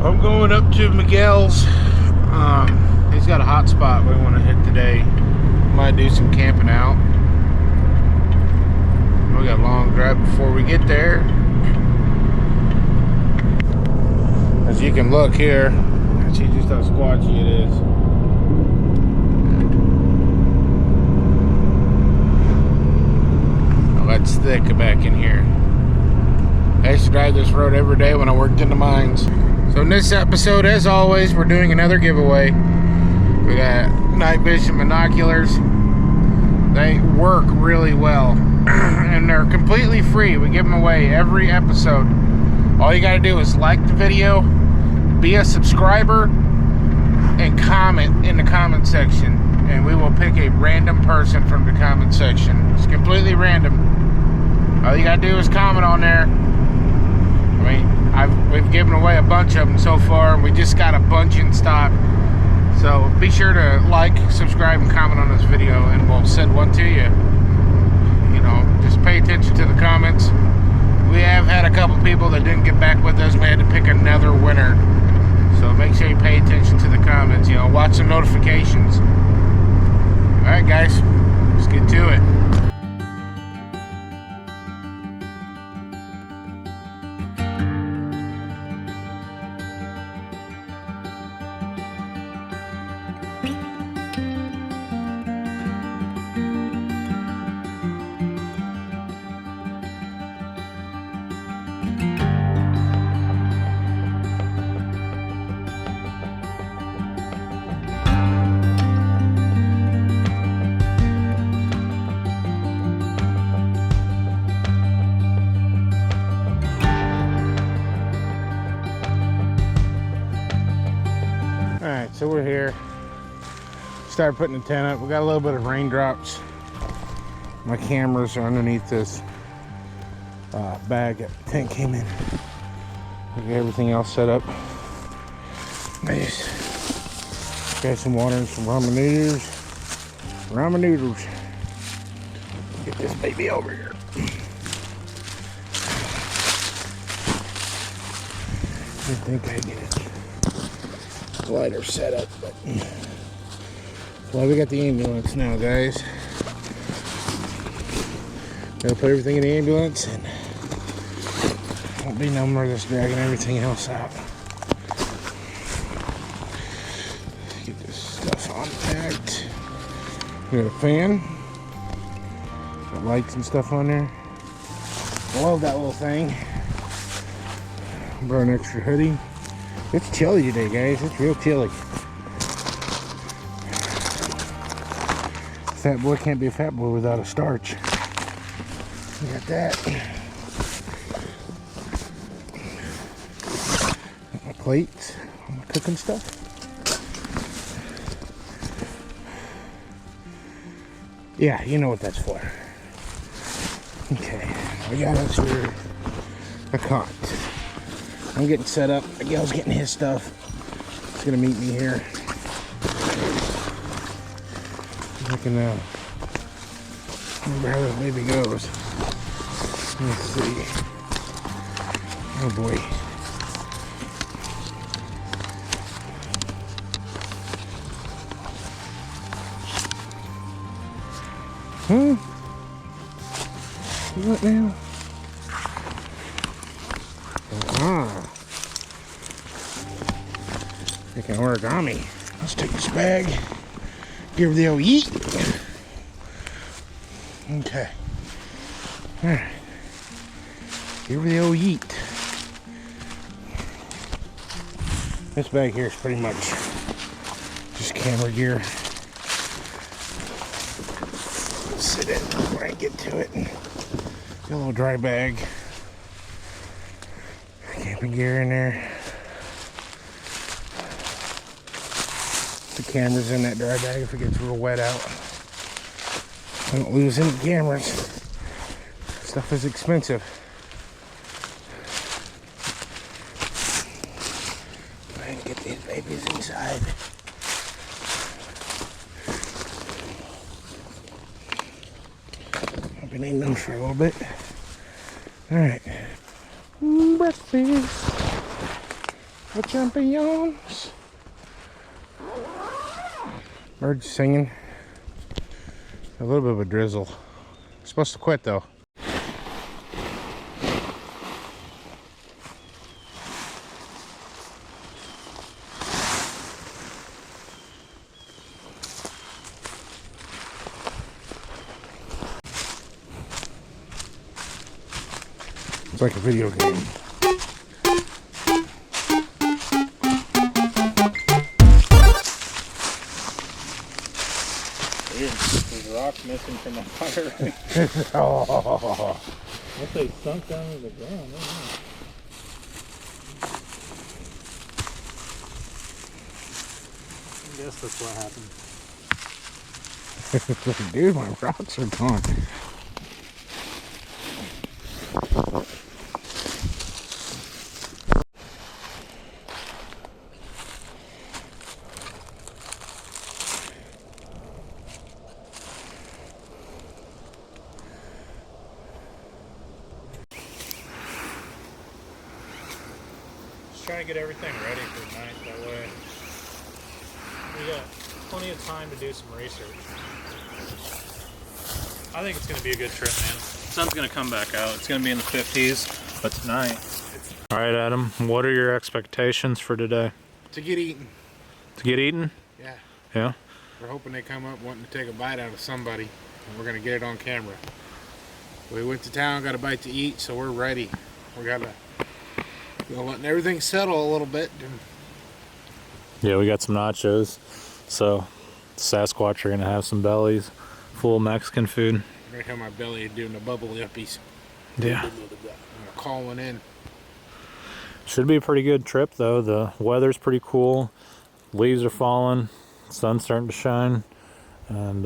I'm going up to Miguel's. He's got a hot spot we want to hit today. Might do some camping out. We got a long drive before we get there. As you can look here, see just how squatchy it is. Oh, that's thick back in here. I used to drive this road every day when I worked in the mines. So in this episode, as always, we're doing another giveaway. We got night vision binoculars. They work really well. And they're completely free. We give them away every episode. All you gotta do is like the video, be a subscriber, and comment in the comment section. And we will pick a random person from the comment section. It's completely random. All you gotta do is comment on there. I mean, we've given away a bunch of them so far, and we just got a bunch in stock. So be sure to like, subscribe, and comment on this video, and we'll send one to you. You know, just pay attention to the comments. We have had a couple people that didn't get back with us. We had to pick another winner. So make sure you pay attention to the comments. You know, watch some notifications. All right, guys, let's get to it. Alright, so we're here. Started putting the tent up. We got a little bit of raindrops. My cameras are underneath this bag that the tent came in. We got everything else set up. Nice. Got some water and some ramen noodles. Ramen noodles. Get this baby over here. I think I get it. Lighter setup, but well, we got the ambulance now, guys. Gotta put everything in the ambulance, and won't be no more of this dragging everything else out. Get this stuff unpacked. We got a fan, got lights and stuff on there. I love that little thing. Brought an extra hoodie. It's chilly today, guys. It's real chilly. Fat boy can't be a fat boy without a starch. You got that. Got my plates, all my cooking stuff. Yeah, you know what that's for. Okay, we got us here a cot. I'm getting set up. Miguel's getting his stuff. He's gonna meet me here. Looking now. Remember how this baby goes. Let's see. Oh boy. Huh? What now? Making origami. Let's take this bag, give her the old yeet. Okay. Alright. Give her the old yeet. This bag here is pretty much just camera gear. Sit in before I get to it. Got a little dry bag. Camping gear in there. The camera's in that dry bag if it gets real wet out. I don't lose any cameras. Stuff is expensive. Go ahead and get these babies inside. I've been eating them for a little bit. Alright. Breakfast. for champions. Birds singing. A little bit of a drizzle. It's supposed to quit though. It's like a video game. Weird. There's rocks missing from the fire. Oh. What they sunk down to the ground? I don't know. I guess that's what happened. Dude, my rocks are gone. Trying to get everything ready for tonight, that way we got plenty of time to do some research. I think it's going to be a good trip, man. The sun's going to come back out. It's going to be in the 50s, but tonight. All right, Adam, what are your expectations for today? To get eaten. To get eaten? Yeah. Yeah? We're hoping they come up wanting to take a bite out of somebody, and we're going to get it on camera. We went to town, got a bite to eat, so we're ready. We got to... letting everything settle a little bit. Yeah, we got some nachos. So, Sasquatch are going to have some bellies full of Mexican food. Right here, my belly is doing the bubble yuppies. Yeah. I'm going to call one in. Should be a pretty good trip, though. The weather's pretty cool. Leaves are falling. Sun's starting to shine. And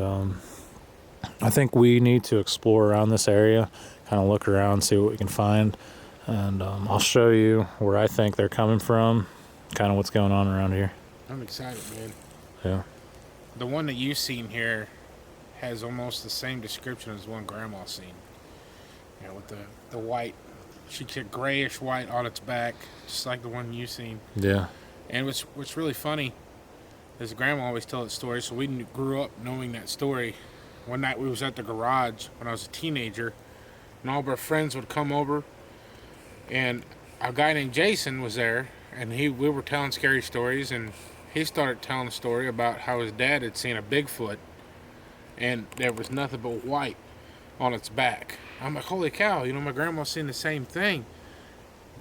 I think we need to explore around this area, kind of look around, see what we can find. And I'll show you where I think they're coming from, kind of what's going on around here. I'm excited, man. Yeah. The one that you've seen here has almost the same description as one Grandma's seen. You know, with the white, she said grayish white on its back, just like the one you've seen. Yeah. And what's really funny is Grandma always tells that story, so we grew up knowing that story. One night we was at the garage when I was a teenager, and all of our friends would come over, and a guy named Jason was there, and we were telling scary stories, and he started telling a story about how his dad had seen a Bigfoot, and there was nothing but white on its back. I'm like, holy cow, you know, my grandma's seen the same thing.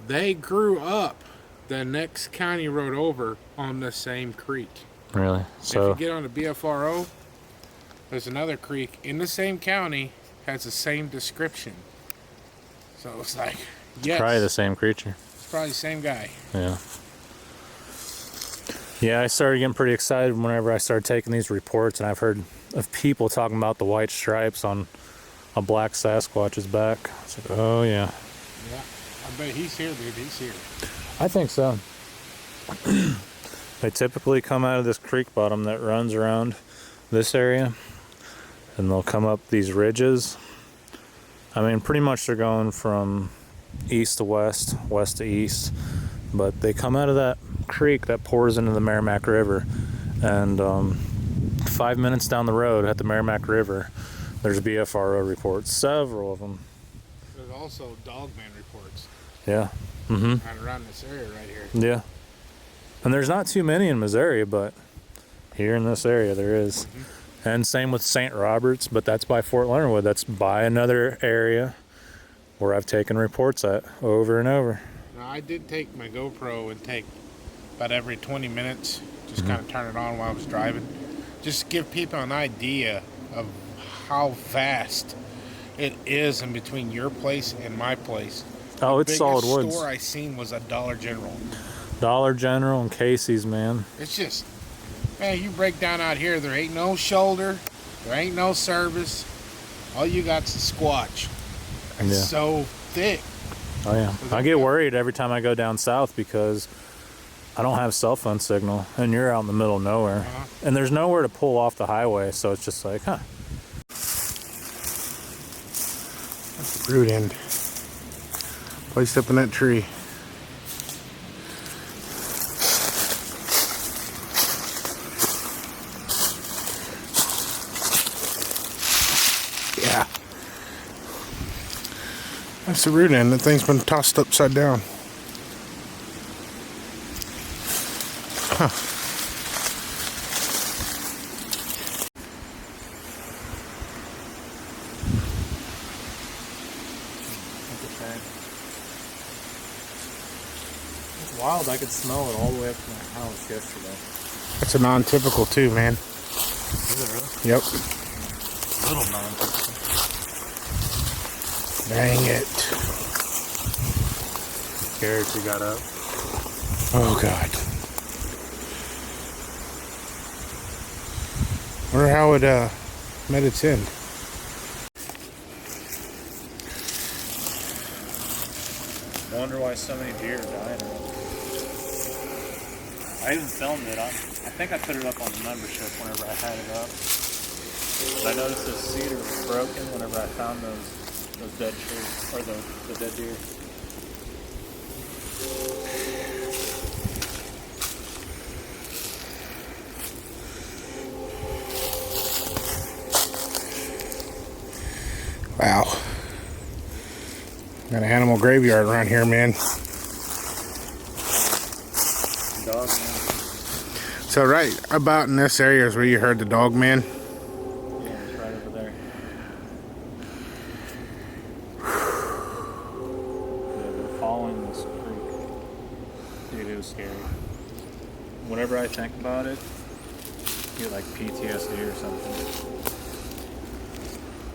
They grew up the next county road over on the same creek. Really? So if you get on the BFRO, there's another creek in the same county, has the same description. So it's like, yes. Probably the same creature. It's probably the same guy. Yeah. Yeah, I started getting pretty excited whenever I started taking these reports, and I've heard of people talking about the white stripes on a black Sasquatch's back. It's like, oh yeah. Yeah, I bet he's here, dude. He's here. I think so. They typically come out of this creek bottom that runs around this area, and they'll come up these ridges. I mean, pretty much they're going from east to west, west to east, but they come out of that creek that pours into the Merrimack River, and 5 minutes down the road at the Merrimack River, there's BFRO reports, several of them. There's also dogman reports. Yeah. Right around this area right here. Yeah. And there's not too many in Missouri, but here in this area there is. And same with St. Roberts, but that's by Fort Leonard Wood. That's by another area where I've taken reports at over and over. Now, I did take my GoPro and take about every 20 minutes, just kind of turn it on while I was driving. Just to give people an idea of how vast it is in between your place and my place. Oh, it's solid woods. The store I seen was a Dollar General. Dollar General and Casey's, man. It's just, man, you break down out here, there ain't no shoulder, there ain't no service. All you got's a Squatch. It's so thick. Oh yeah. I get worried every time I go down south because I don't have cell phone signal, and you're out in the middle of nowhere. And there's nowhere to pull off the highway, so it's just like, That's the root end. Placed up in that tree. That's the root end. That thing's been tossed upside down. Huh. It's wild. I could smell it all the way up to my house yesterday. That's a non-typical too, man. Is it really? Yep. Little non-typical. Dang it. Scared she got up. Oh, God. Wonder how it met its end. Wonder why so many deer are dying. I even filmed it. I think I put it up on the membership whenever I had it up. But I noticed the cedar was broken whenever I found those dead trees, or the dead deer. Wow. Got an animal graveyard around here, man. Dog man. So right about in this area is where you heard the dog man. Yeah, it's right over there. Yeah, we're following this creek. Dude, it was scary. Whenever I think about it, I get like PTSD or something.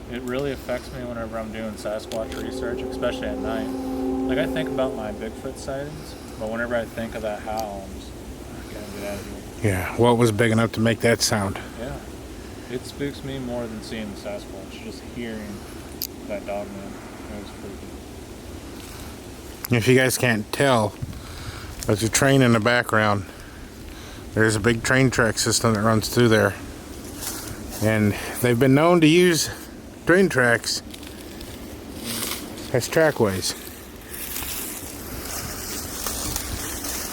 It really affects me whenever I'm doing Sasquatch research, especially at night. Like, I think about my Bigfoot sightings, but whenever I think of that howl, I'm just, I gotta get out of here. Yeah, what was big enough to make that sound? Yeah. It spooks me more than seeing the Sasquatch, just hearing that dog man. It was freaky. If you guys can't tell, there's a train in the background. There's a big train track system that runs through there. And they've been known to use train tracks as trackways.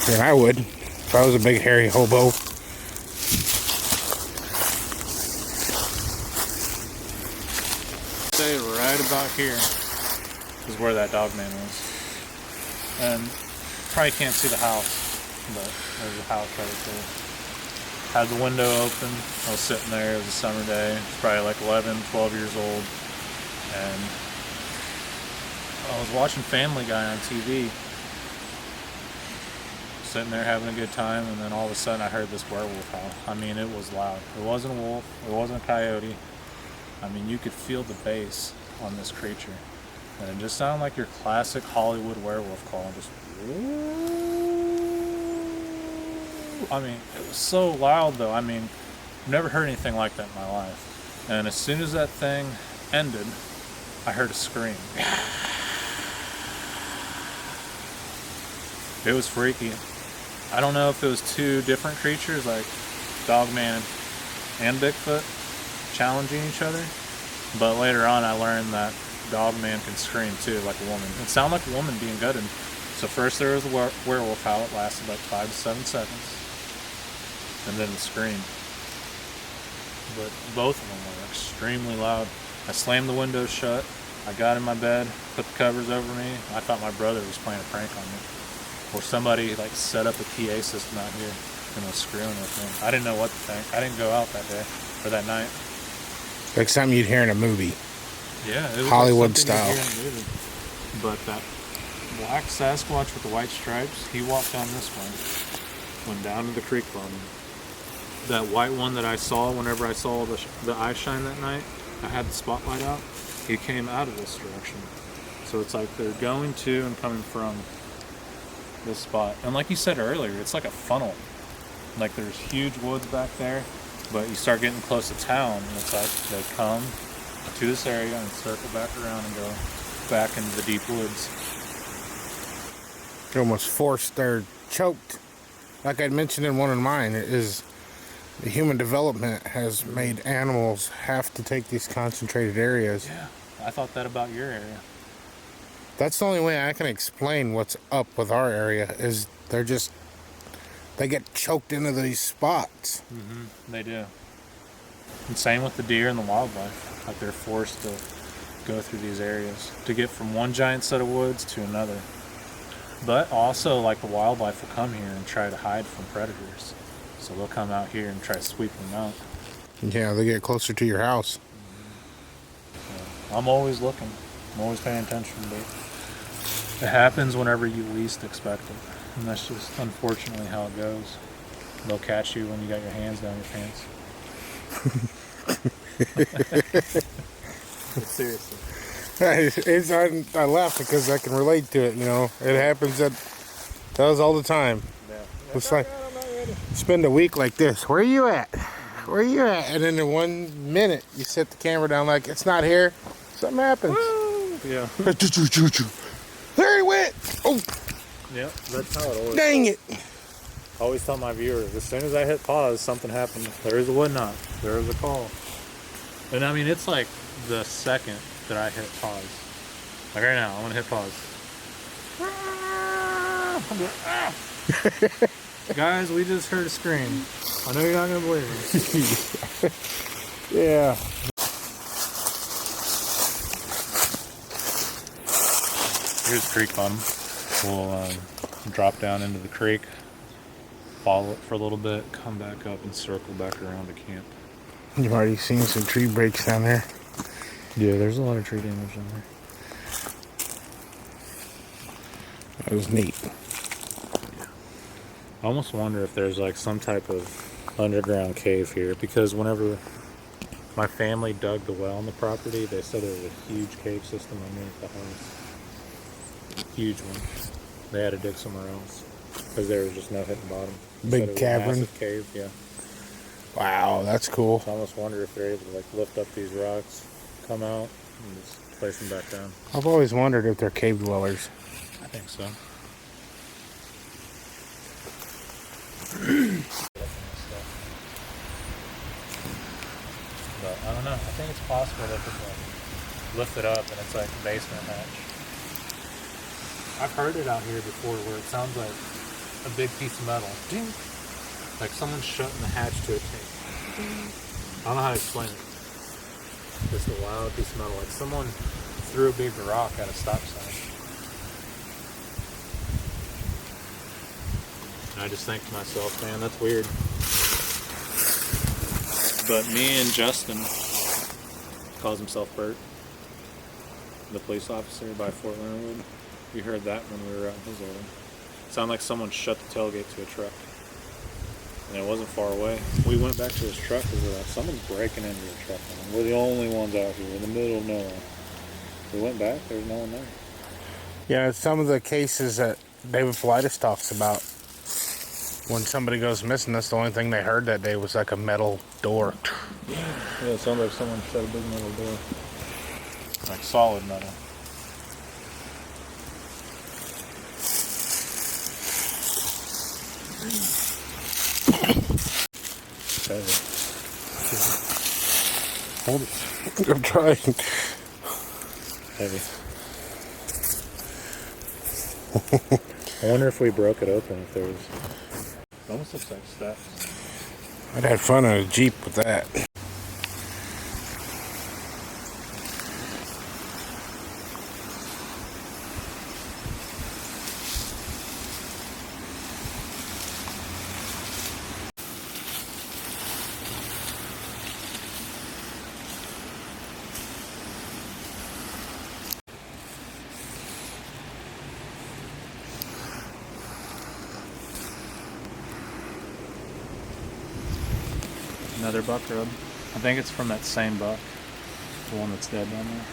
And I would, if I was a big hairy hobo. Say right about here is where that dog man was. And probably can't see the house, but there's a house right there. Had the window open. I was sitting there. It was a summer day. I was probably like 11, 12 years old. And I was watching Family Guy on TV. Sitting there having a good time, and then all of a sudden I heard this werewolf howl. I mean, it was loud. It wasn't a wolf. It wasn't a coyote. I mean, you could feel the bass on this creature. And it just sounded like your classic Hollywood werewolf call. Just, I mean, it was so loud though. I mean, I've never heard anything like that in my life. And as soon as that thing ended, I heard a scream. It was freaky. I don't know if it was two different creatures, like Dogman and Bigfoot, challenging each other. But later on, I learned that Dogman can scream too, like a woman. It sounded like a woman being gutted. So first there was a werewolf howl. It lasted like 5 to 7 seconds. And then the scream. But both of them were extremely loud. I slammed the window shut. I got in my bed, put the covers over me. I thought my brother was playing a prank on me. Or somebody like set up a PA system out here and was screwing with me. I didn't know what to think. I didn't go out that day or that night. Like something you'd hear in a movie. Yeah, it was Hollywood like something style. you'd hear in a movie. But that black Sasquatch with the white stripes, he walked down this way, went down to the creek bottom. That white one that I saw whenever I saw the eye shine that night, I had the spotlight out. He came out of this direction. So it's like they're going to and coming from this spot. And like you said earlier, it's like a funnel. Like there's huge woods back there, but you start getting close to town and it's like they come to this area and circle back around and go back into the deep woods. They're almost forced, they're choked. Like I'd mentioned in one of mine, is the human development has made animals have to take these concentrated areas. Yeah, I thought that about your area. That's the only way I can explain what's up with our area, is they get choked into these spots. They do. And same with the deer and the wildlife. Like they're forced to go through these areas to get from one giant set of woods to another. But also, like, the wildlife will come here and try to hide from predators. So they'll come out here and try to sweep them out. Yeah, they get closer to your house. So I'm always looking. I'm always paying attention, but it happens whenever you least expect it. And that's just unfortunately how it goes. They'll catch you when you got your hands down your pants. Seriously. I laugh because I can relate to it, you know. It happens that does all the time. Yeah. It's like, spend a week like this. Where are you at? Where are you at? And then in 1 minute, you set the camera down like, it's not here. Something happens. Woo! Yeah. There he went. Oh. Yeah, that's how it always. Dang it. I always tell my viewers, as soon as I hit pause, something happened. There is a wood knot. There is a call. And I mean, it's like the second that I hit pause. Like right now, I want to hit pause. Guys, we just heard a scream. I know you're not going to believe me. Yeah. Here's the creek bottom. We'll drop down into the creek, follow it for a little bit, come back up and circle back around to camp. You've already seen some tree breaks down there. Yeah, there's a lot of tree damage down there. That was neat. I almost wonder if there's like some type of underground cave here, because whenever my family dug the well on the property, they said there was a huge cave system underneath the house. Huge one. They had to dig somewhere else because there was just no hitting bottom. Big cavern. Massive cave, yeah. Wow, that's cool. So I almost wonder if they're able to like lift up these rocks, come out, and just place them back down. I've always wondered if they're cave dwellers. I think so. But I don't know. I think it's possible that it's like lifted up and it's like a basement hatch. I've heard it out here before where it sounds like a big piece of metal. Ding! Like someone's shutting the hatch to a tank. I don't know how to explain it. Just a loud piece of metal. Like someone threw a big rock at a stop sign. And I just think to myself, man, that's weird. But me and Justin, calls himself Bert, the police officer by Fort Leonard Wood, we heard that when we were out in his area. It sounded like someone shut the tailgate to a truck. And it wasn't far away. We went back to his truck and we were like, someone's breaking into your truck. Man. We're the only ones out here in the middle of nowhere. We went back, there's no one there. Yeah, some of the cases that David Politis talks about, when somebody goes missing, that's the only thing they heard that day was like a metal door. Yeah, it sounded like someone shut a big metal door. Like solid metal. Hold it. I'm trying. Heavy. I wonder if we broke it open, if there was... It almost looks like steps. I'd had fun on a Jeep with that. Another buck rub. I think it's from that same buck. The one that's dead down there.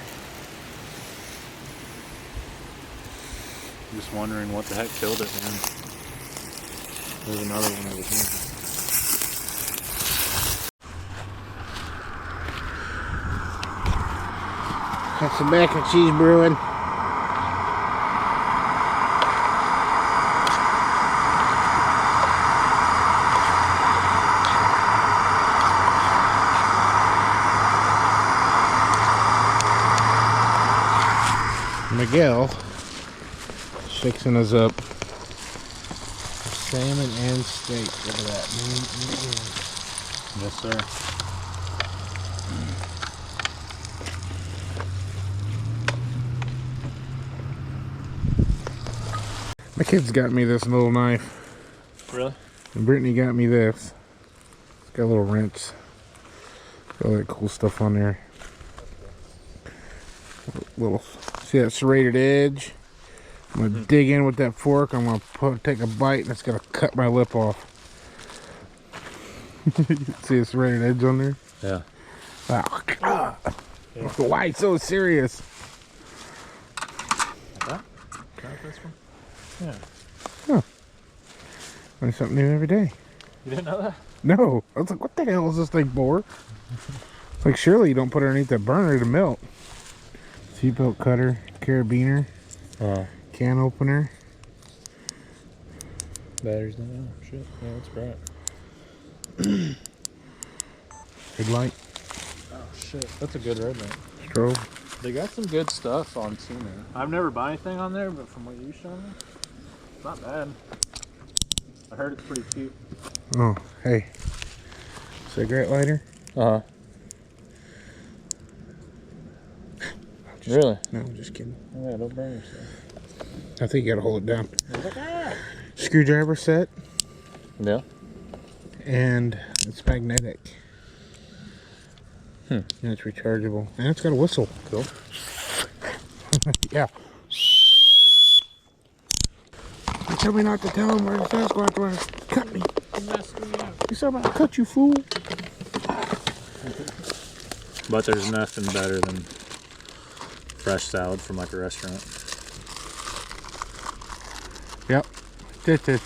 Just wondering what the heck killed it, man. There's another one over here. Got some mac and cheese brewing. Miguel is fixing us up salmon and steak. Look at that. Yes, sir. My kids got me this little knife. Really? And Brittany got me this. It's got a little wrench. Got all that cool stuff on there. Little, see that serrated edge? I'm gonna dig in with that fork. I'm gonna take a bite, and it's gonna cut my lip off. See a serrated edge on there? Yeah. Oh, God. Yeah. Why so serious? Like that? This one? Yeah. Huh. Learn something new every day. You didn't know that? No. I was like, what the hell is this thing for? It's like, surely you don't put it underneath the burner to melt. Seatbelt cutter, carabiner, can opener. Batteries not out. Shit. Yeah, that's bright. Headlight. Oh shit, that's a good red light. Strobe. They got some good stuff on Tuner. I've never bought anything on there, but from what you showed me, it's not bad. I heard it's pretty cheap. Oh, hey. Cigarette lighter? Uh-huh. Really? No, I'm just kidding. Oh, yeah, don't burn yourself. I think you gotta hold it down. Like, ah! Screwdriver set. Yeah. And it's magnetic. And it's rechargeable. And it's got a whistle. Cool. Yeah. You tell me not to tell him where the Sasquatch was. Cut me. You said I'm gonna cut you, fool. But there's nothing better than fresh salad from like a restaurant. Yep. This.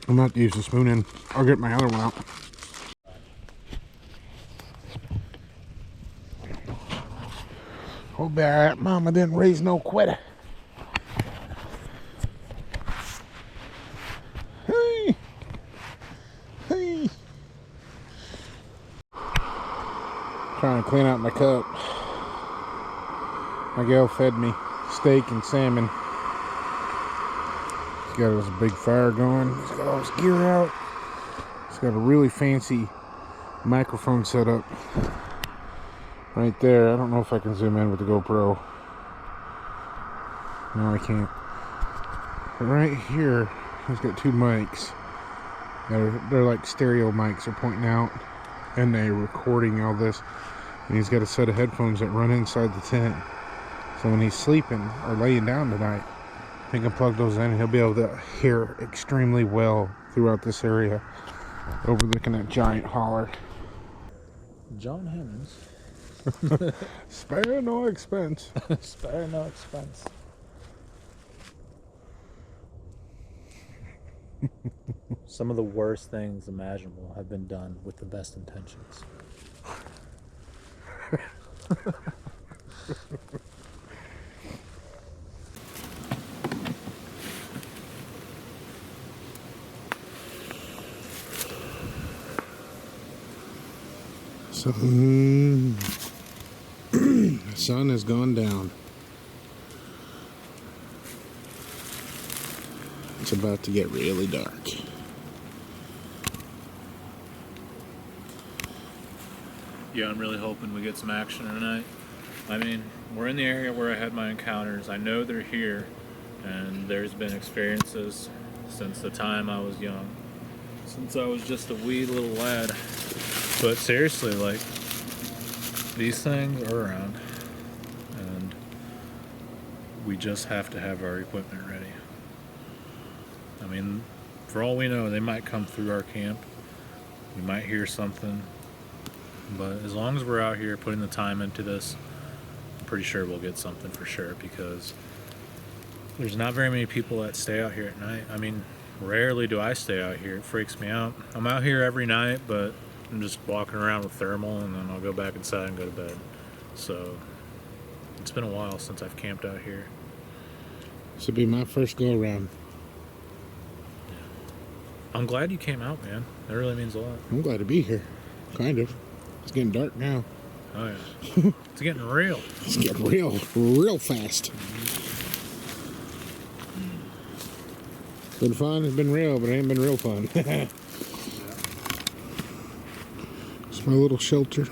I'm not to use the spoon in. I'll get my other one out. Oh, bad mama didn't raise no quitter. Hey. Hey. Trying to clean out my cup. Miguel fed me steak and salmon. He's got his big fire going. He's got all his gear out. He's got a really fancy microphone set up right there. I don't know if I can zoom in with the GoPro. No, I can't. But right here, he's got two mics. They're like stereo mics. They're pointing out, and they're recording all this. And he's got a set of headphones that run inside the tent. So when he's sleeping or laying down tonight, he can plug those in and he'll be able to hear extremely well throughout this area, overlooking that giant holler. John Hammond's. Spare no expense. Spare no expense. Some of the worst things imaginable have been done with the best intentions. So, the sun has gone down. It's about to get really dark. Yeah, I'm really hoping we get some action tonight. I mean, we're in the area where I had my encounters. I know they're here, and there's been experiences since the time I was young. Since I was just a wee little lad. But seriously, like, these things are around, and we just have to have our equipment ready. I mean, for all we know, they might come through our camp. We might hear something. But as long as we're out here putting the time into this, I'm pretty sure we'll get something for sure, because there's not very many people that stay out here at night. I mean, rarely do I stay out here. It freaks me out. I'm out here every night, but I'm just walking around with thermal, and then I'll go back inside and go to bed. So it's been a while since I've camped out here. This will be my first go around. I'm glad you came out, man. That really means a lot. I'm glad to be here. Kind of. It's getting dark now. Oh yeah. It's getting real. It's getting real fast. It's been fun, it's been real, but it ain't been real fun. It's my little shelter.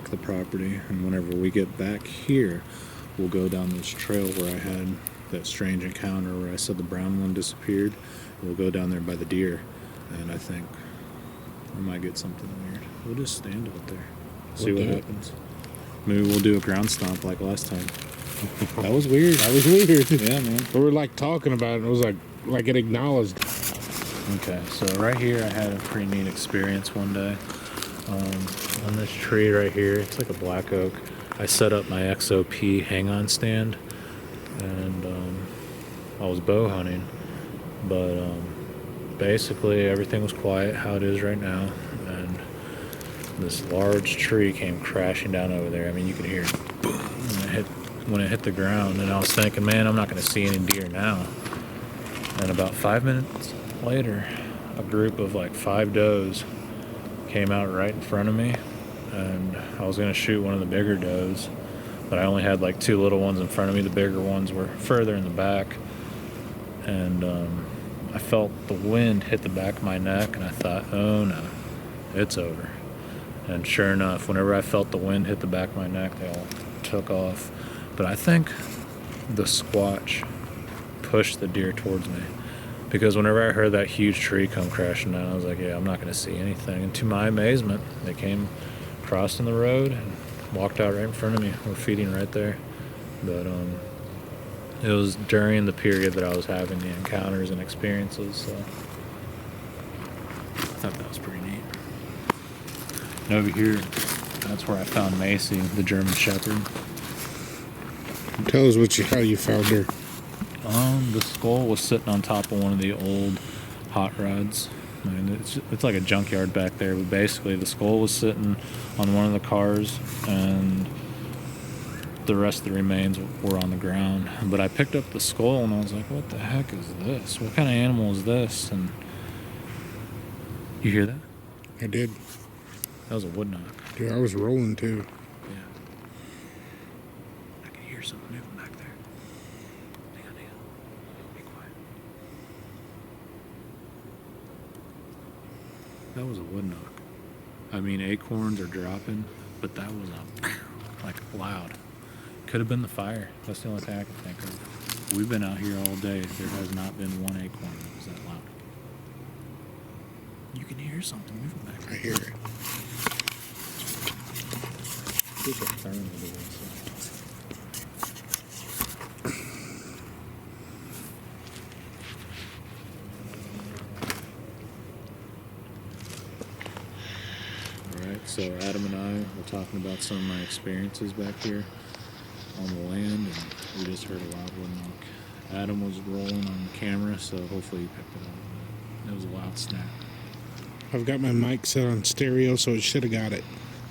back the property, and whenever we get back here, we'll go down this trail where I had that strange encounter where I said the brown one disappeared. We'll go down there by the deer, and I think we might get something weird. We'll just stand out there, see what happens. Maybe we'll do a ground stomp like last time. That was weird. That was weird. Yeah, man. We were like talking about it. It was like it acknowledged. Okay, so right here I had a pretty neat experience one day. On this tree right here, it's like a black oak. I set up my XOP hang-on stand, and I was bow hunting, but basically everything was quiet, how it is right now, and this large tree came crashing down over there. I mean, you could hear it boom when it hit the ground, and I was thinking, man, I'm not going to see any deer now. And about 5 minutes later, a group of like 5 does came out right in front of me, and I was going to shoot one of the bigger does, but I only had like 2 little ones in front of me. The bigger ones were further in the back, and I felt the wind hit the back of my neck, and I thought, oh no, it's over. And sure enough, whenever I felt the wind hit the back of my neck, they all took off. But I think the Sasquatch pushed the deer towards me, because whenever I heard that huge tree come crashing down, I was like, yeah, I'm not going to see anything. And to my amazement, they came crossing the road and walked out right in front of me. We're feeding right there. But it was during the period that I was having the encounters and experiences, so I thought that was pretty neat. And over here, that's where I found Macy, the German Shepherd. Tell us how you found her. The skull was sitting on top of one of the old hot rods. I mean, it's like a junkyard back there, but basically the skull was sitting on one of the cars, and the rest of the remains were on the ground. But I picked up the skull, and I was like, what the heck is this? What kind of animal is this? And you hear that? I did. That was a wood knock. Dude, I was rolling too. Yeah. I can hear something moving back there. Hang on. Be quiet. That was a wood knock. I mean, acorns are dropping, but that was like loud. Could have been the fire. That's the only thing I can think of. We've been out here all day. There has not been one acorn that was that loud. You can hear something moving back there. I hear it. Alright, so Adam and I were talking about some of my experiences back here on the land, and we just heard a loud wood knock. Adam was rolling on camera, so hopefully you picked it up. It was a loud snap. I've got my mic set on stereo, so it should have got it.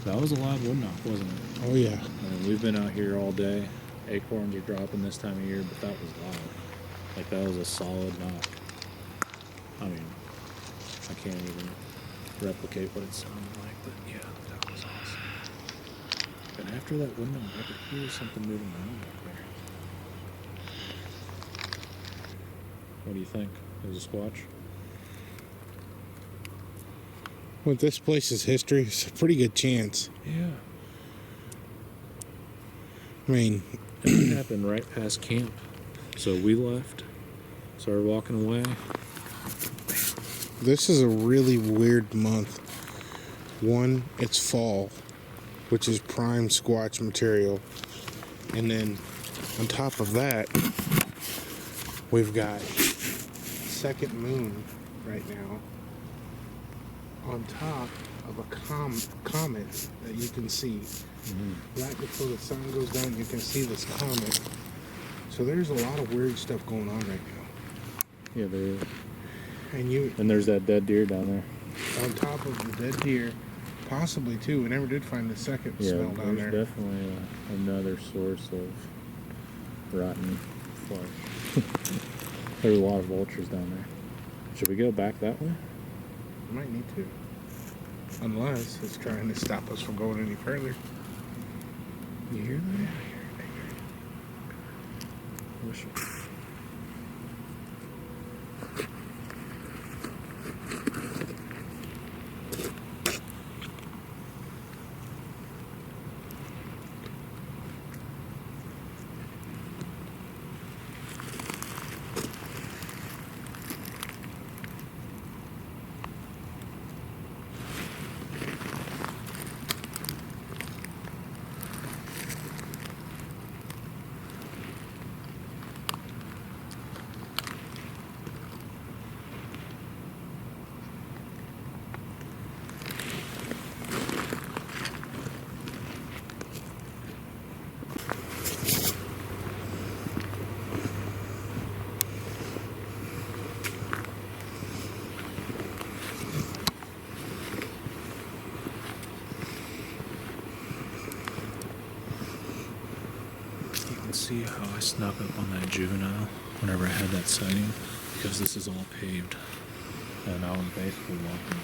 That was a loud wood knock, wasn't it? Oh yeah. And we've been out here all day. Acorns are dropping this time of year, but that was loud. Like, that was a solid knock. I mean, I can't even replicate what it sounded like, but yeah, that was awesome. And after that wood knock, I could hear something moving around back there. What do you think? It was a Squatch? With this place's history, it's a pretty good chance. Yeah. I mean, It happened right past camp. So we left, started walking away. this is a really weird month. One, it's fall, which is prime Squatch material. And then on top of that, we've got second moon right now on top of a comet that you can see. Right before the sun goes down, you can see this comet. So there's a lot of weird stuff going on right now. Yeah, there is. And there's that dead deer down there. on top of the dead deer, possibly too. We never did find the second smell down there. There's definitely another source of rotten flesh. There's a lot of vultures down there. Should we go back that way? We might need to. Unless it's trying to stop us from going any further. You hear that? Wish it. see how I snuck up on that juvenile whenever I had that sighting? Because this is all paved. And I was basically walking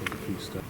through a few steps.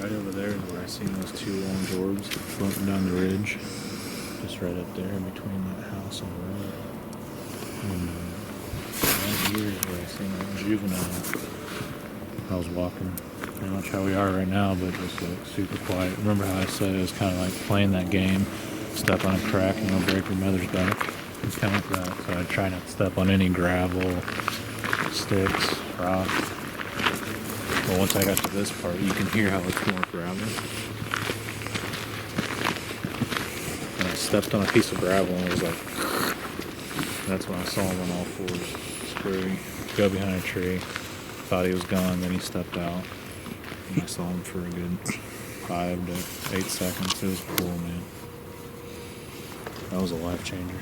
Right over there is where I seen those two orange orbs floating down the ridge. Just right up there between that house and the road. And right here is where I seen that juvenile. I was walking pretty much how we are right now, but just like super quiet. Remember how I said it was kind of like playing that game, step on a crack and you'll break your mother's back? It's kind of like that. So I try not to step on any gravel, sticks, rocks. But once I got to this part, you can hear how it's more gravel. And I stepped on a piece of gravel and it was like, that's when I saw him on all fours. Screwy. Go behind a tree. Thought he was gone, then he stepped out. And I saw him for a good 5 to 8 seconds. It was cool, man. That was a life changer.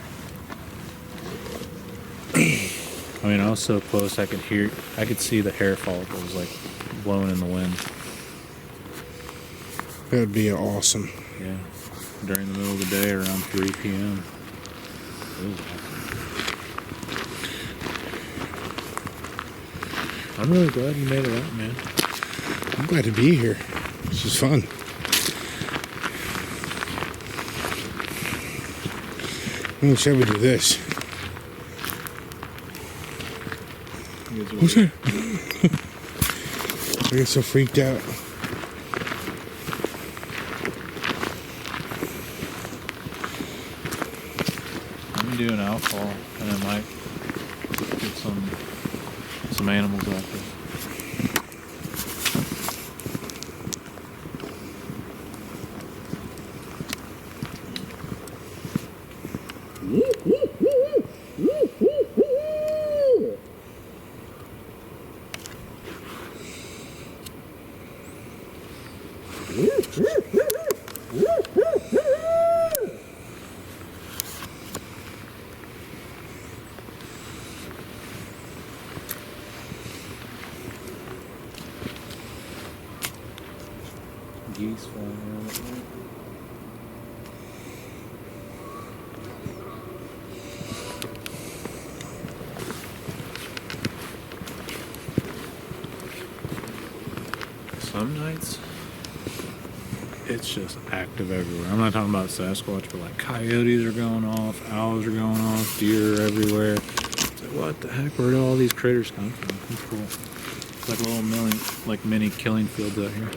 I mean, I was so close, I could see the hair follicles like blowing in the wind. That would be awesome. Yeah. During the middle of the day around 3 p.m. It was awesome. I'm really glad you made it out, man. I'm glad to be here. This is fun. When shall we do this? What's that? I get so freaked out. Let me do an outfall, and I might get some animals out there. Geese flying around at night. Some nights, it's just active everywhere. I'm not talking about Sasquatch, but like coyotes are going off, owls are going off, deer are everywhere. It's like, what the heck? Where do all these critters come from? It's cool. It's like little mini killing fields out here.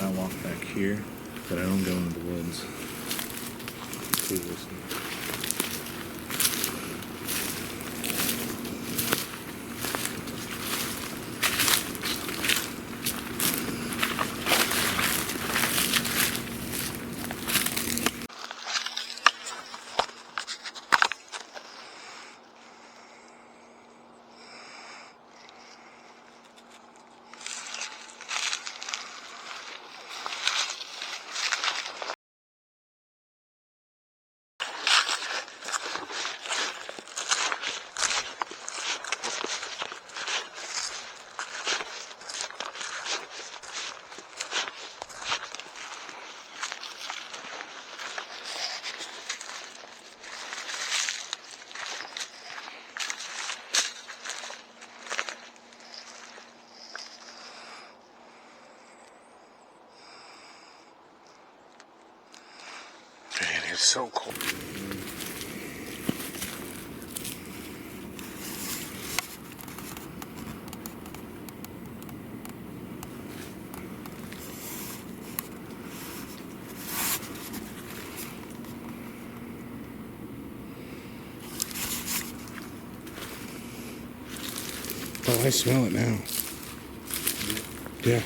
I walk back here, but I don't go into the woods. Too risky. Man, it's so cold. Oh, I smell it now. Yeah.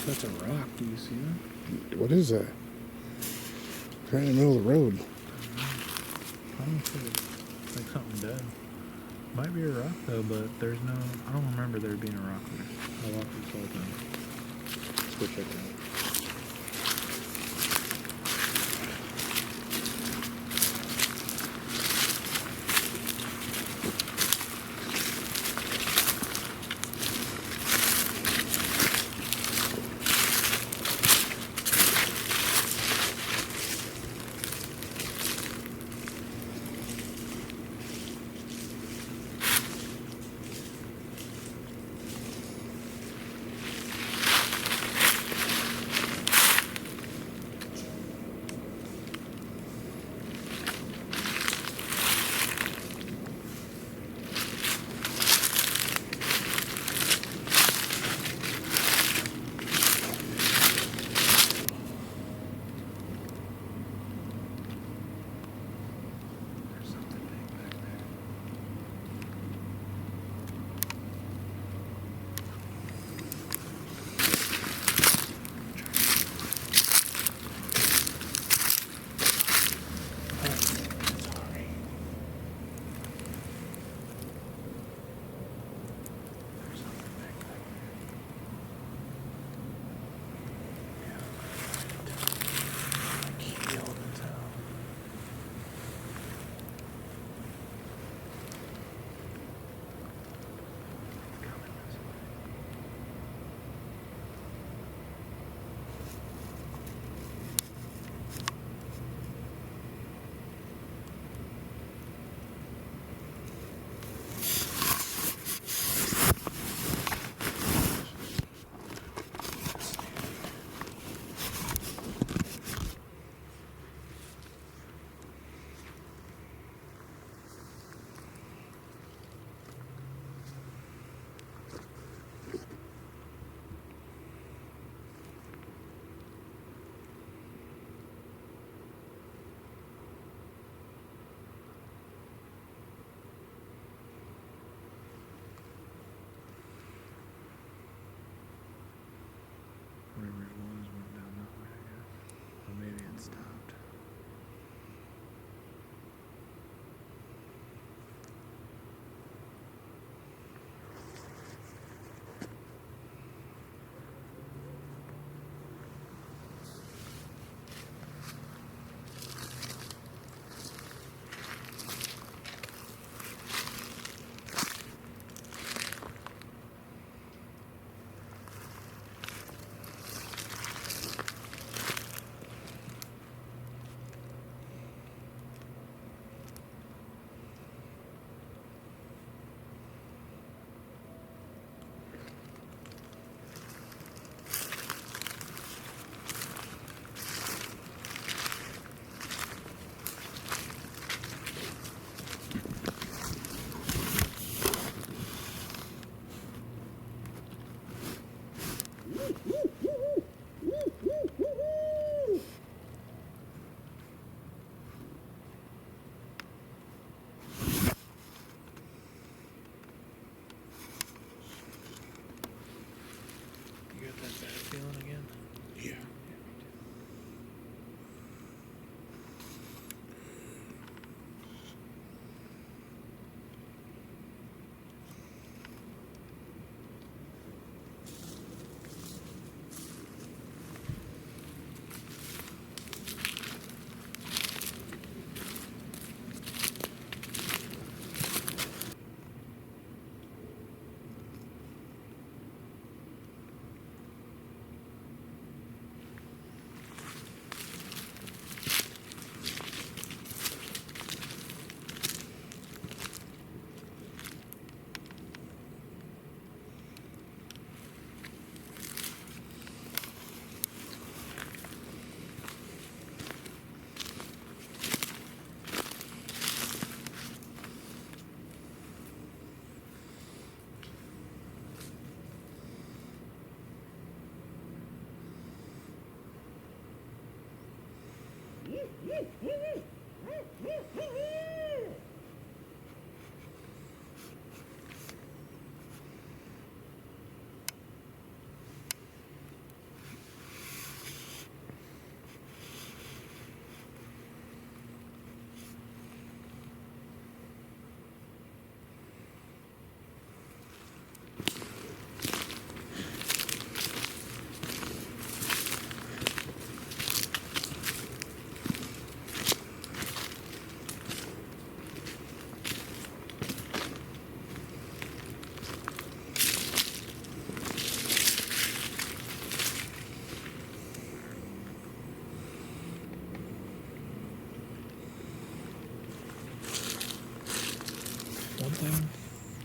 That's a rock. Do you see that? What is that? Right in the middle of the road. I don't see it. It's like something dead. Might be a rock though, but there's no. I don't remember there being a rock there. I walked this whole time. Let's go check it out.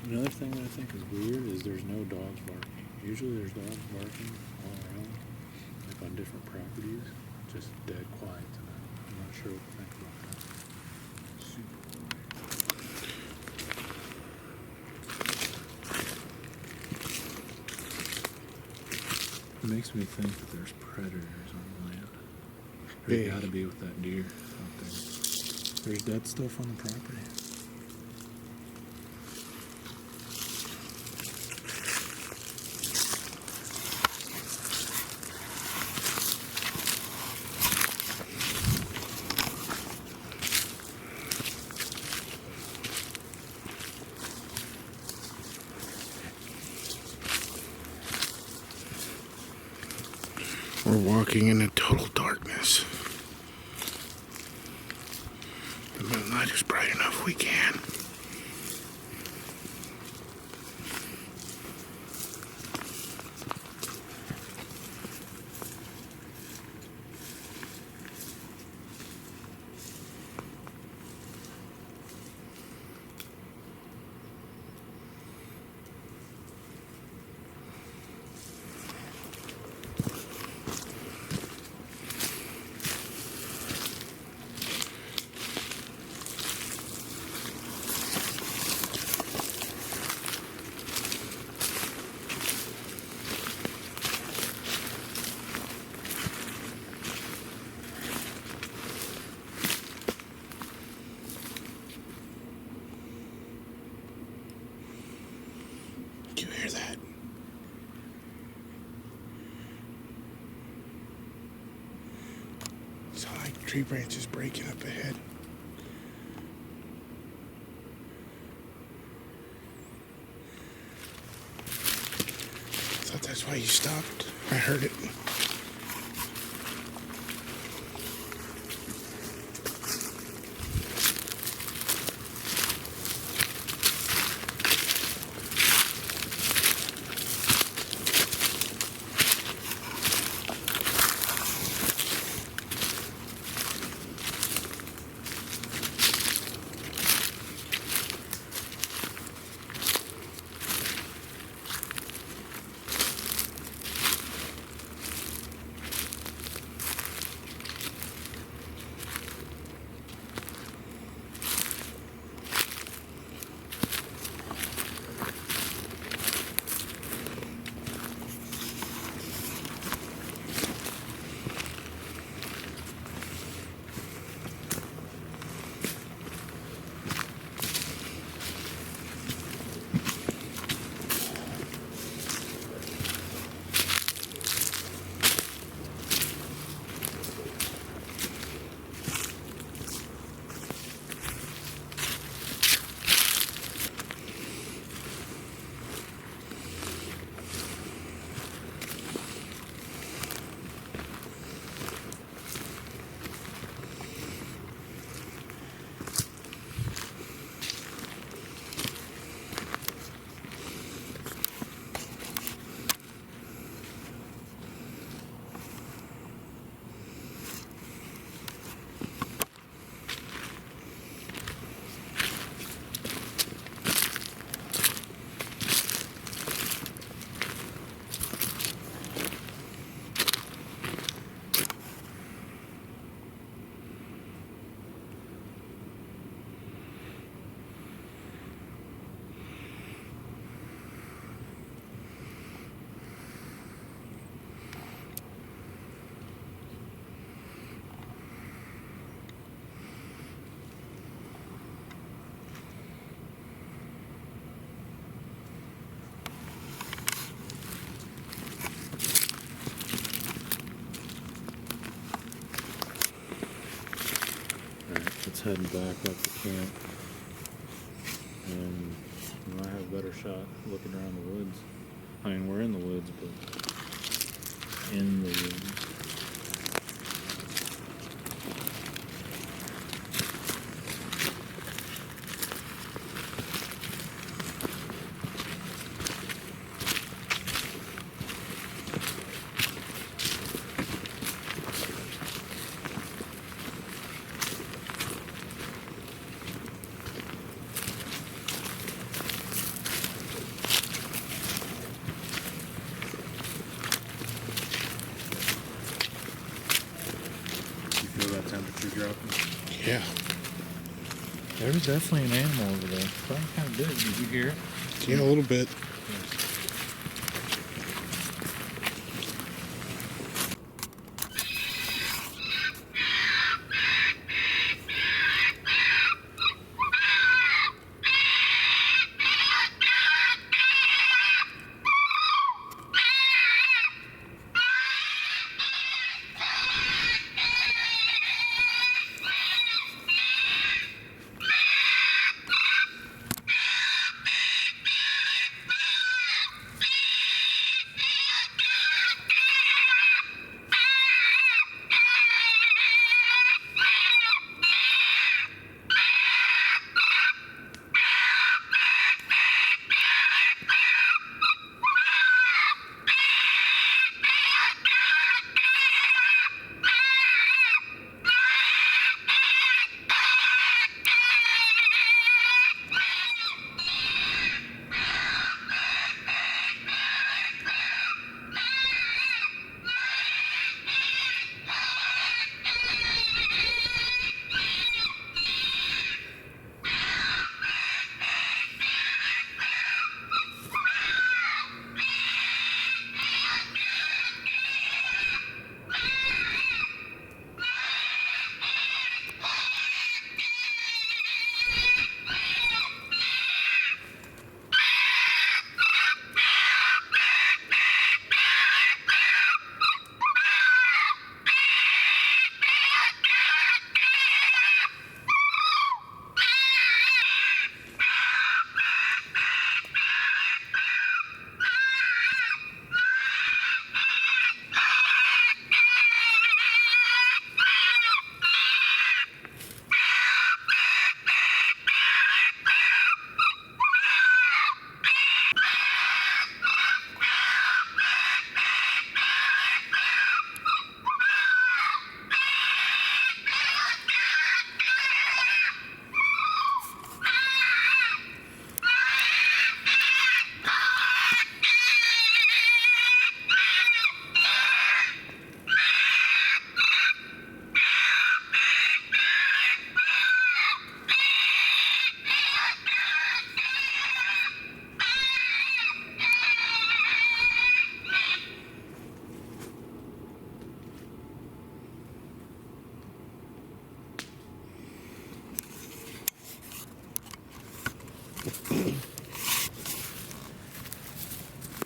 Another thing that I think is weird is there's no dogs barking. Usually there's dogs barking all around, like on different properties. Just dead quiet tonight. I'm not sure what to think about that. Super quiet. It makes me think that there's predators on the land. There's gotta be with that deer out there. There's dead stuff on the property. We're walking in total darkness. The moonlight is bright enough we can. Do you hear that? It's like tree branches breaking up ahead. I thought that's why you stopped. I heard it. heading back up to camp, and we might have a better shot looking around the woods. I mean, we're in the woods, but in the woods. Temperature dropping. Yeah. There's definitely an animal over there. Probably kind of big. Did you hear it? Yeah, a little bit.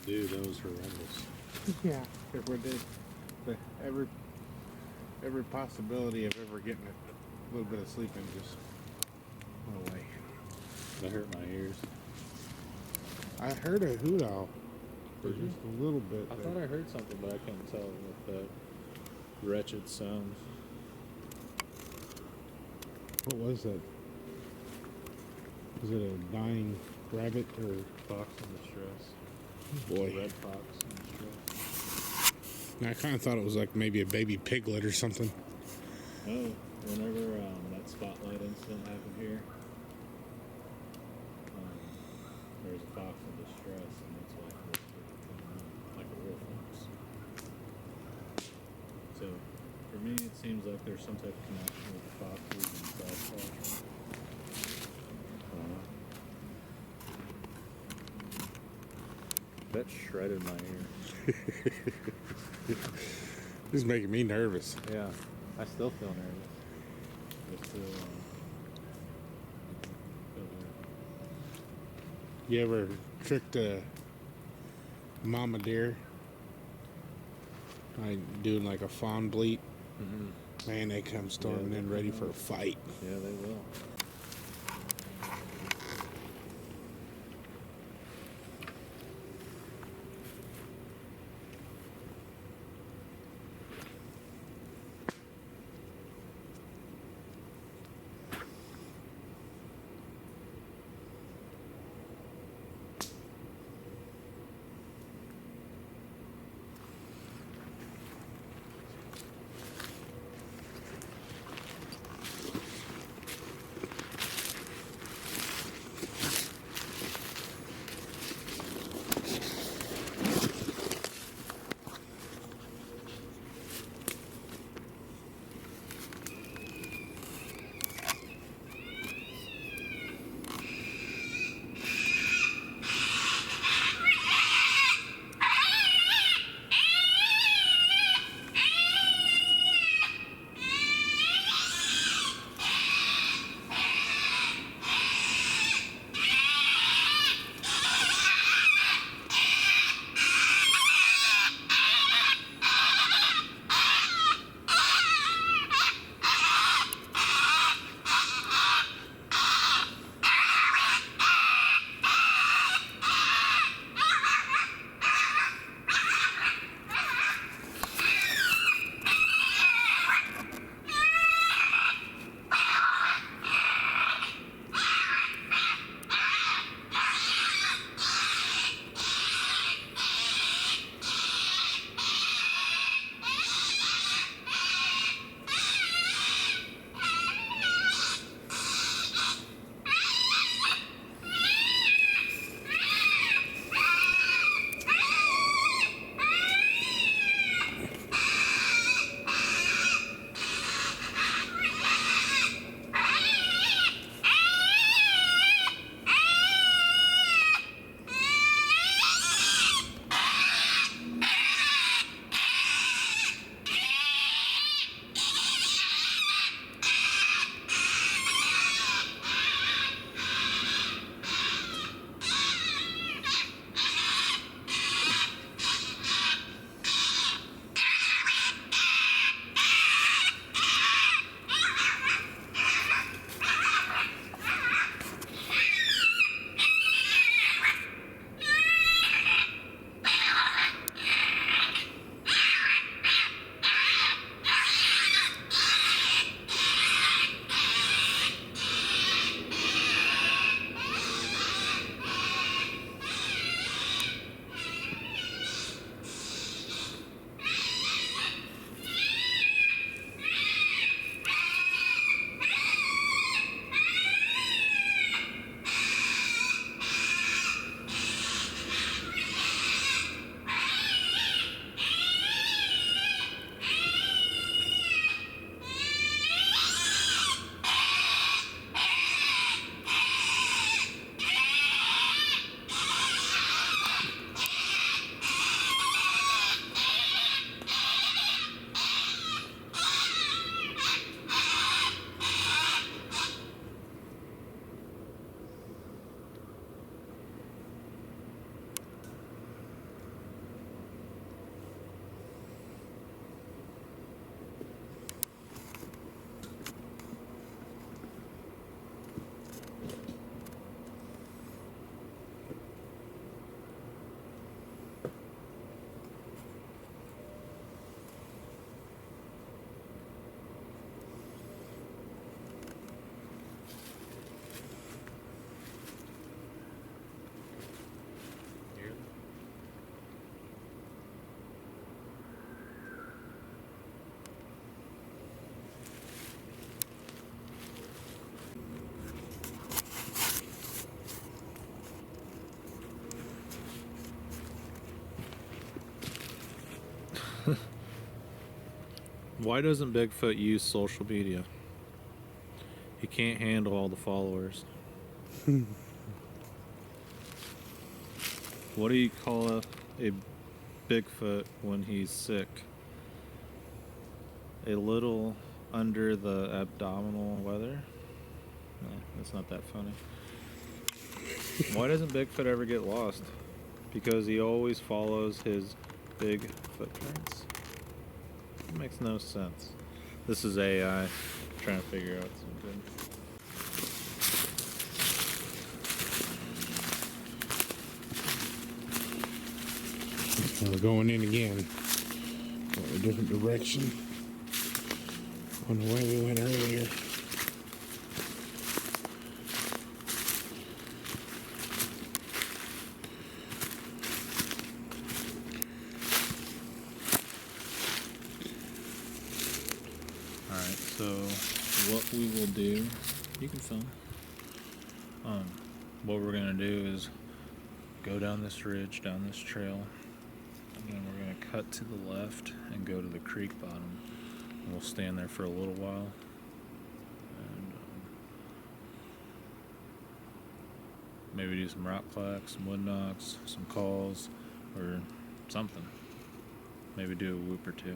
Dude, that was horrendous. Yeah, if we did, but every possibility of ever getting a little bit of sleep in just went away. That hurt my ears. I heard a hoot owl for Did you? just a little bit. I thought I heard something, but I couldn't tell with that wretched sound. What was that? Was it a dying rabbit or Fox in distress. boy? Red fox in distress. I kind of thought it was like maybe a baby piglet or something. Oh, whenever that spotlight incident happened here, there was a fox in distress, and it's like a real fox. So, for me, it seems like there's some type of connection with the foxes and Sasquatch. That shredded my ear. This is making me nervous. Yeah, I still feel nervous. I still feel weird. You ever tricked a mama deer? Like doing like a fawn bleat Man, they come storming in ready for a fight. Yeah, they will. Why doesn't Bigfoot use social media? He can't handle all the followers. What do you call a Bigfoot when he's sick? A little under the abdominal weather? No, that's not that funny. Why doesn't Bigfoot ever get lost? Because he always follows his big footprints. It makes no sense. This is AI trying to figure out something. We're going in again. A different direction on the way we went earlier. Alright, so what we will do, you can film. What we're gonna do is go down this ridge, down this trail, and then we're gonna cut to the left and go to the creek bottom. And we'll stand there for a little while. And maybe do some rock clacks, some wood knocks, some calls, or something. Maybe do a whoop or two.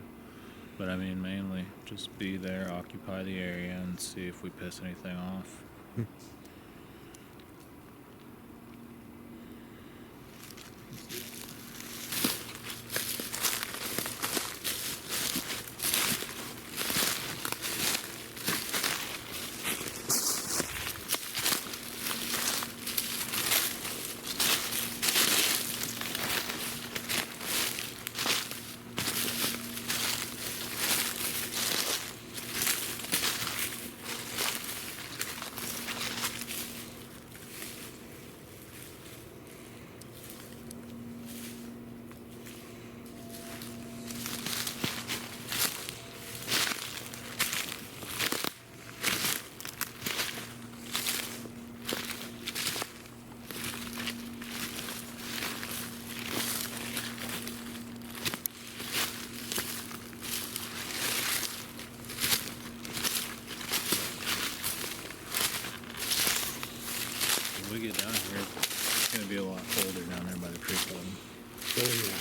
But I mean, mainly just be there, occupy the area, and see if we piss anything off. When we get down here, it's going to be a lot colder down there by the creek bottom. Oh yeah.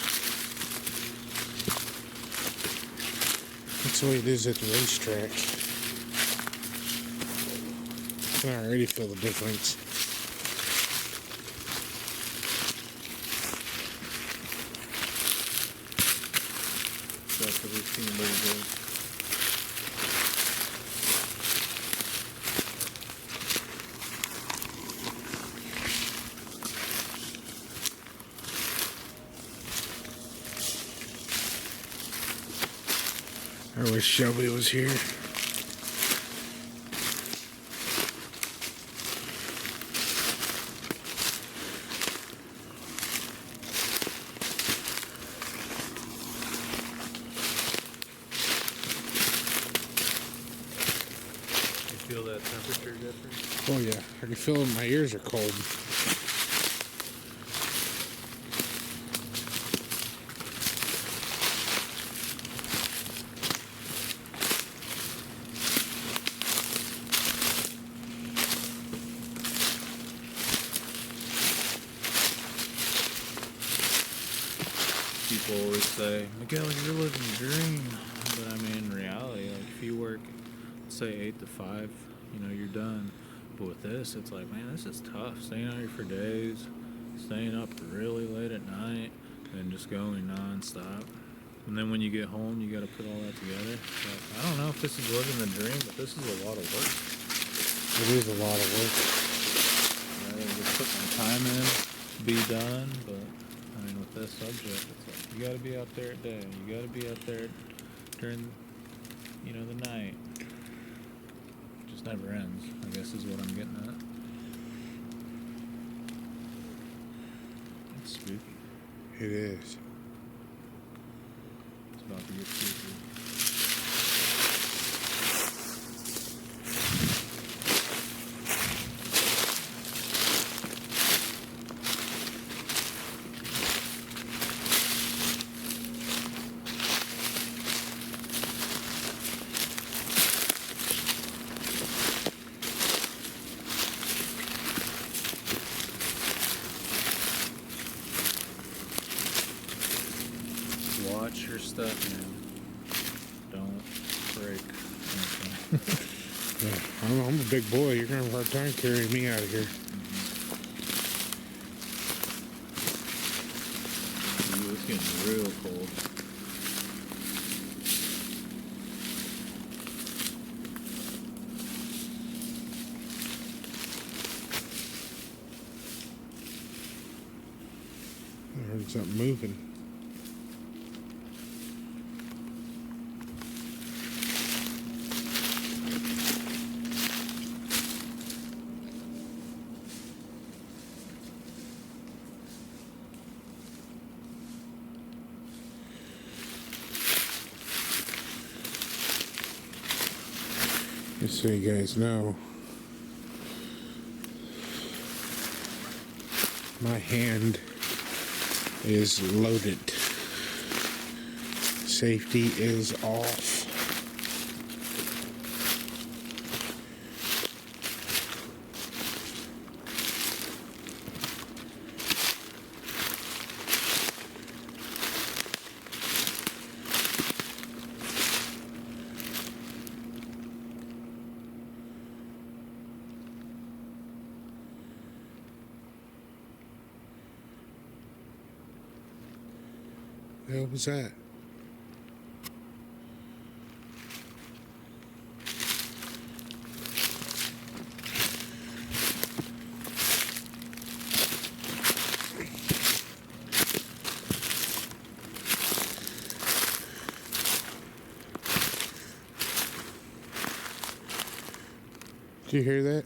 That's the way it is at the racetrack. I can already feel the difference. That's what we've seen a little. I wish Shelby was here. You feel that temperature difference? Oh yeah, I can feel my ears are cold. People always say, Miguel, you're living the dream. But I mean, in reality, like if you work, say 8 to 5, you know, you're done. But with this, it's like, man, this is tough. Staying out here for days, staying up really late at night, and just going non-stop. And then when you get home, you got to put all that together. So I don't know if this is living the dream, but this is a lot of work. It is a lot of work. Rather than just put my time in, be done, but I mean, with this subject, it's like, you gotta be out there at day. You gotta be out there during, you know, the night. It just never ends, I guess is what I'm getting at. It's spooky. It is. It's about to get spooky. Watch your stuff, man. Don't break anything. Yeah, I'm a big boy. You're gonna have a hard time carrying me out of here. Ooh, it's getting real cold. I heard something moving. Just so you guys know, my hand is loaded. Safety is off. What was that? Did you hear that?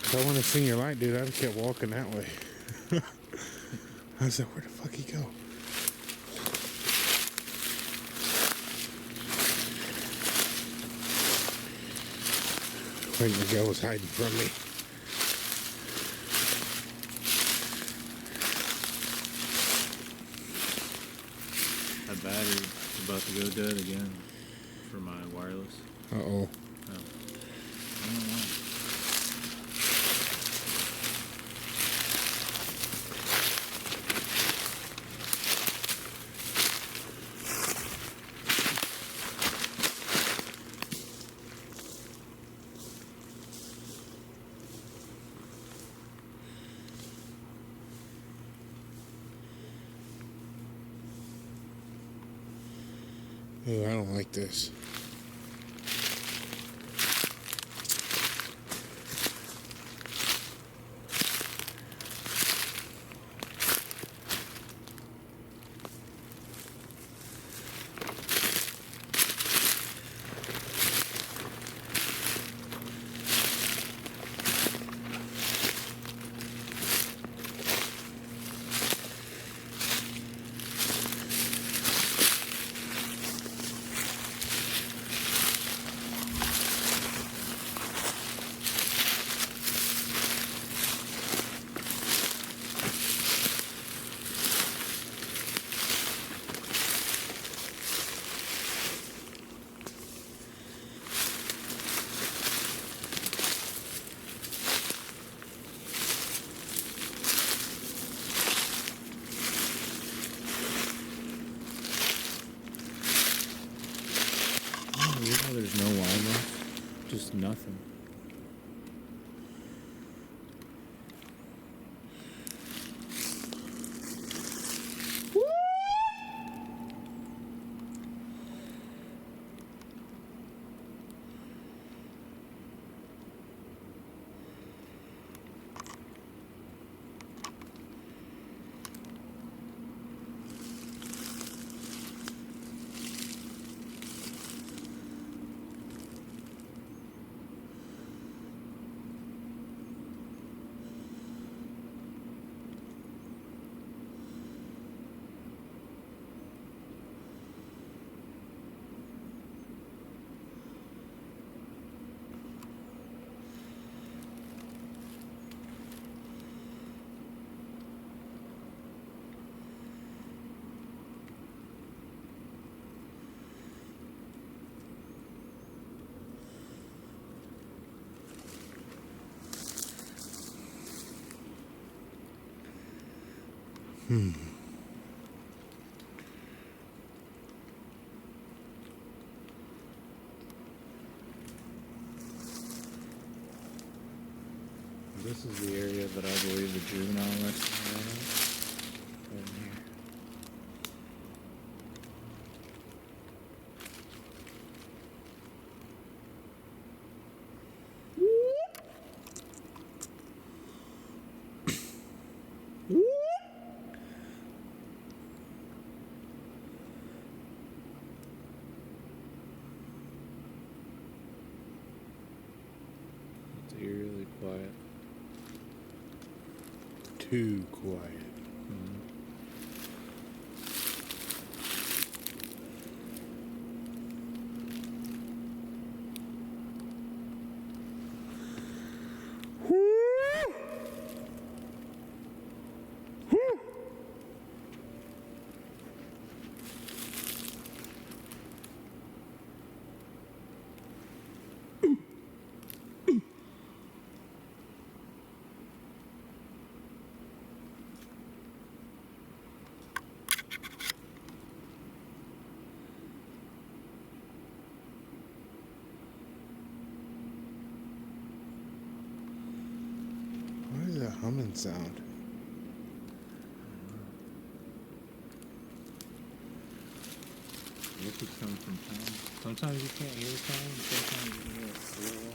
If I wouldn't have seen your light, dude, I'd have kept walking that way. I was like, where the fuck he go? I think Miguel was hiding from me. That battery's about to go dead again for my wireless. Uh-oh. Oh. I don't know. Oh, I don't like this. Oh, there's no wildlife. Just nothing. This is the area that I believe the juvenile lets me run out. Right in here. quiet. Too quiet. What is that humming sound? I guess it's coming from town. Sometimes you can't hear sound, sometimes you can hear a slow.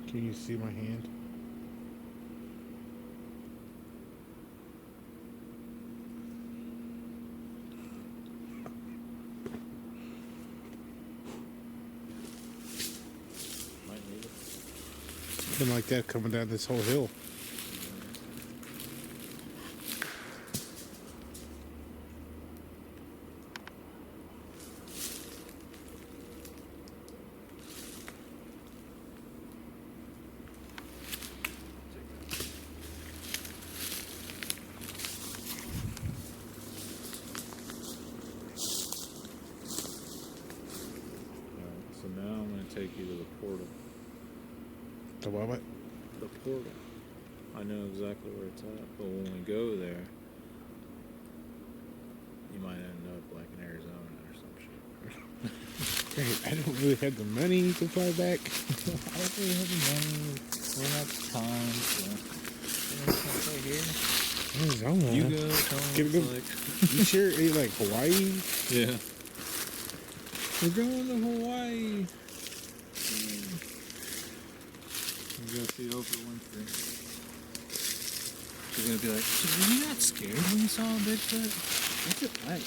Can you see my hand? Might need it. Been like that coming down this whole hill. So now I'm going to take you to the portal. The what? The portal. I know exactly where it's at, but when we go there, you might end up like in Arizona or some shit. Great. I don't really have the money to fly back. I don't really have the money. We don't have the time, so right here. Arizona. You go, tell me Get what a it's good- like. You sure it ain't like Hawaii? Yeah. We're going to Hawaii. We're going to see Oprah Winfrey. She's going to be like, so were you not scared when you saw a Bigfoot? What's it like?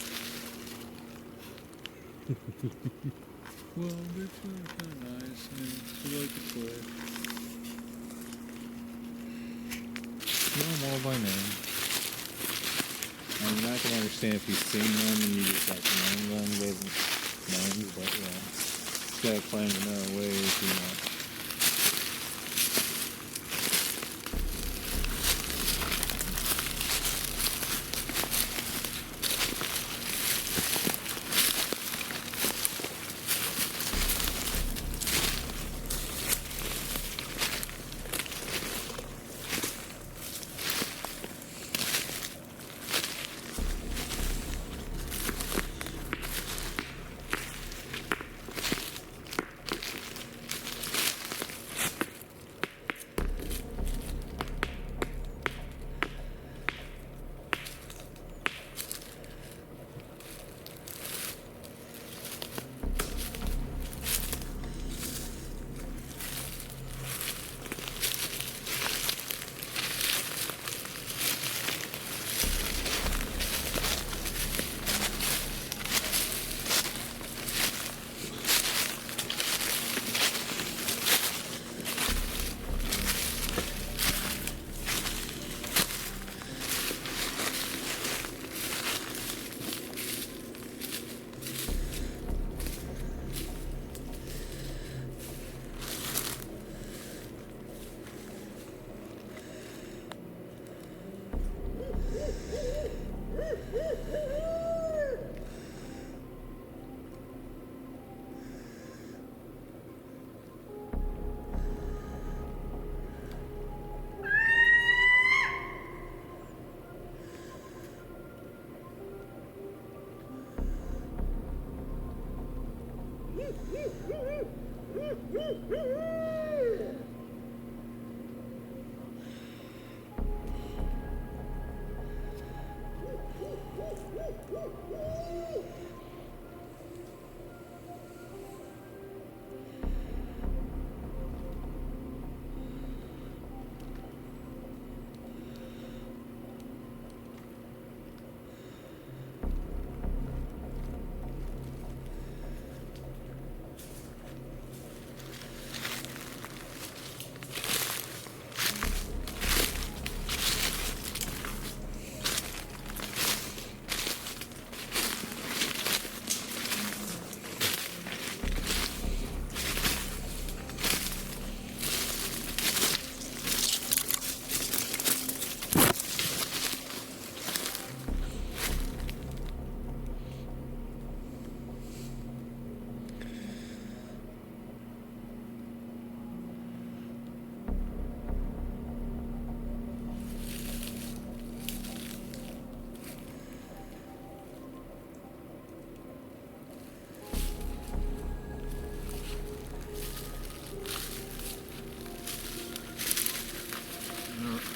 Well, Bigfoot was kind of nice, and she liked to play. Know them all by name. And you're not going to understand if you've seen them and you just like name them, doesn't. names, but yeah. This guy claimed to know way too much.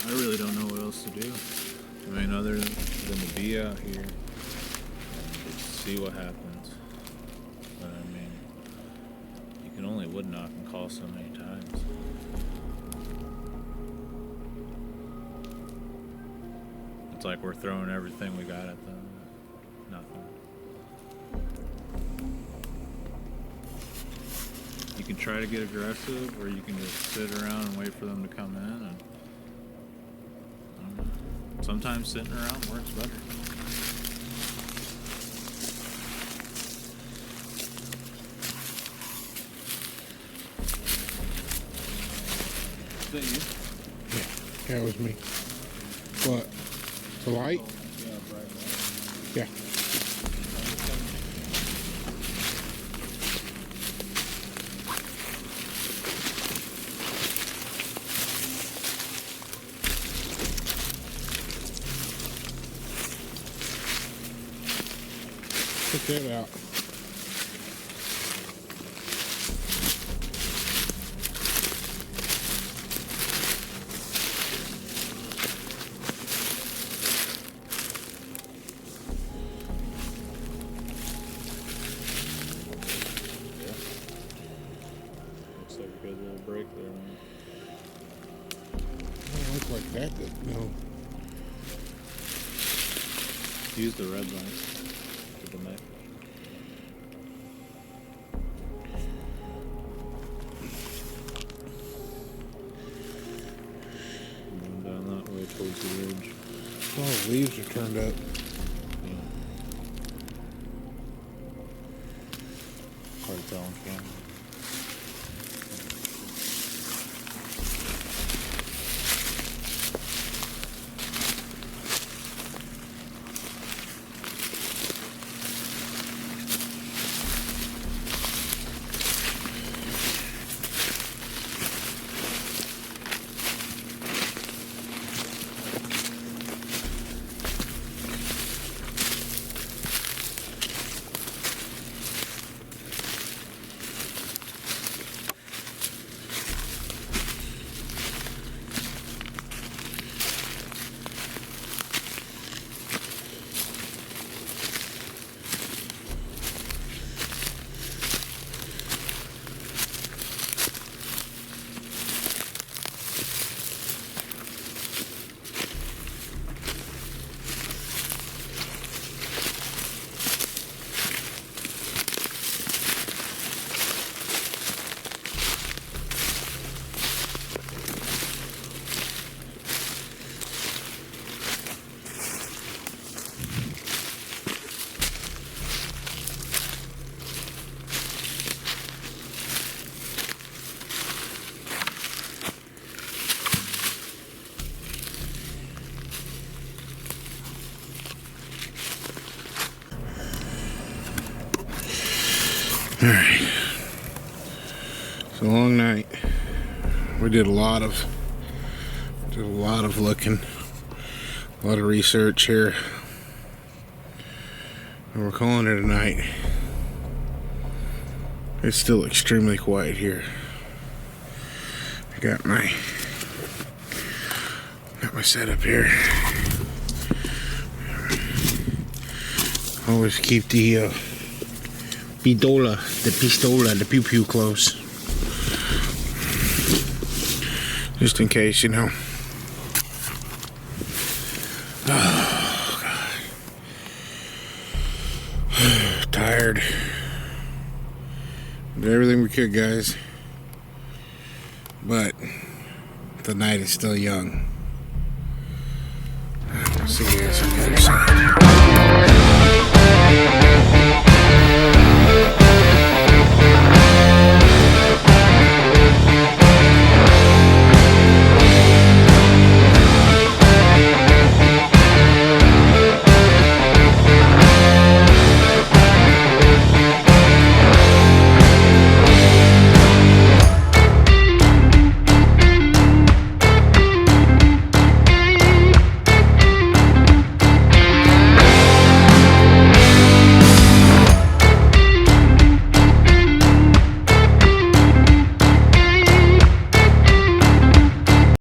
I really don't know what else to do. I mean, other than to be out here and see what happens. But I mean, you can only wood knock and call so many times. It's like we're throwing everything we got at them. Nothing. You can try to get aggressive, or you can just sit around and wait for them to come in. And I don't know. Sometimes sitting around works better. Is that you? Yeah, that was me. What? The light? Yeah, bright light. Yeah. Check that out. Looks like a good little break there, man. Don't look like that. No. Use the red light to the neck. Going down that way towards the ridge. All the leaves are turned up. Yeah. Alright. It's a long night. We did a lot of looking, a lot of research here. And we're calling it a night. It's still extremely quiet here. I got my setup here. Always keep the pistola, the pew pew close. Just in case, you know. Oh, God. Tired. Did everything we could, guys. But the night is still young. I'll see you guys on the other side.